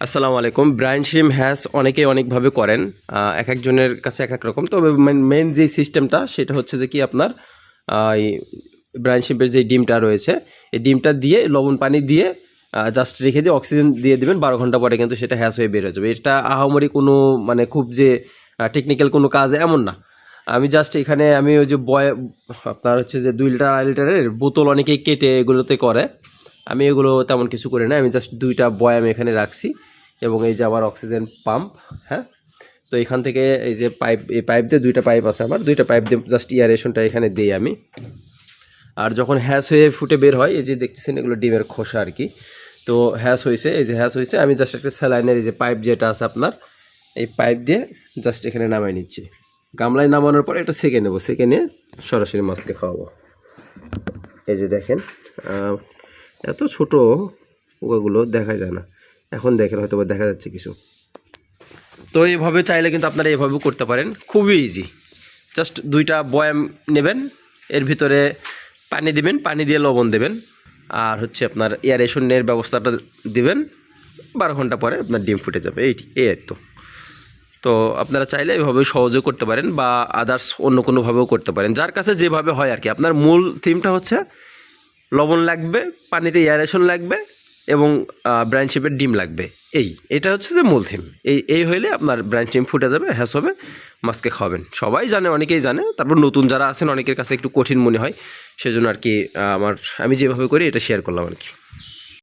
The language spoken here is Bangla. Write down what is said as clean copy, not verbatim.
আসসালামু আলাইকুম। ব্রাইন শিম হ্যাশ অনেকেই অনেকভাবে করেন। এক একজনের কাছে এক এক রকম। তবে মেইন যে সিস্টেমটা সেটা হচ্ছে যে কি আপনার এই ব্রাইন শিমের যে ডিমটা রয়েছে, এই ডিমটা দিয়ে লবণ পানি দিয়ে জাস্ট রেখে দিয়ে অক্সিজেন দিয়ে দিবেন। 12 ঘন্টা পরে কিন্তু সেটা হ্যাশ হয়ে বের হয়ে যাবে। এটা আহামরি কোনো মানে খুব যে টেকনিক্যাল কোনো কাজ এমন না। আমি জাস্ট এখানে আমি ওই যে আপনার হচ্ছে যে 2 লিটার 2.5 লিটারের বোতল অনেকেই কেটে এগুলোতে করে। আমি এগুলো তেমন কিছু করি না। আমি জাস্ট 2টা বয়াম এখানে রাখছি এবং এই যে আমার অক্সিজেন পাম্প, হ্যাঁ? তো এখান থেকে এই যে পাইপ, এই পাইপ দিয়ে 2টা পাইপ আছে আমার। 2টা পাইপ দিয়ে জাস্ট এয়ারেশনটা এখানে দেই আমি। আর যখন হ্যাশ হয়ে ফুটে বের হয়, এই যে দেখতেছেন এগুলো ডিমের খোসা আর কি। তো হ্যাশ হয়েছে, এই যে হ্যাশ হয়েছে, আমি জাস্ট একটা স্যালাইনের এই যে পাইপ যেটা আছে আপনার, এই পাইপ দিয়ে জাস্ট এখানে নামাই নিচ্ছি। গামলায় নামানোর পরে এটা সেকে নেবো, সেকে নিয়ে সরাসরি মাছকে খাওয়াবো। এই যে দেখেন এত ছোট পোকাগুলো দেখা যায় না, এখন দেখেন হয়তো বা দেখা যাচ্ছে কিছু। তো এইভাবে চাইলে কিন্তু আপনারা এভাবেও করতে পারেন, খুবই ইজি। জাস্ট 2টা বয়াম নেবেন, এর ভিতরে পানি দিবেন, পানি দিয়ে লবণ দেবেন, আর হচ্ছে আপনার এয়ারেশনের ব্যবস্থাটা দিবেন। 12 ঘন্টা পরে আপনার ডিম ফুটে যাবে। এই আর তো। তো আপনারা চাইলে এভাবে সহজেও করতে পারেন বা আদার্স অন্য কোনোভাবেও করতে পারেন, যার কাছে যেভাবে হয় আর কি। আপনার মূল থিমটা হচ্ছে লবণ লাগবে, পানিতে এয়ারেশন লাগবে এবং ব্রাইন শিমের ডিম লাগবে। এটা হচ্ছে যে মূল থিম। এই হইলে আপনার ব্রাইন শিম ফুটে যাবে, হ্যাশ হবে, মাছকে খাওয়াবেন। সবাই জানে, অনেকেই জানে। তারপর নতুন যারা আছেন অনেকের কাছে একটু কঠিন মনে হয়, সেজন্য আর কি আমি যেভাবে করি এটা শেয়ার করলাম আর কি।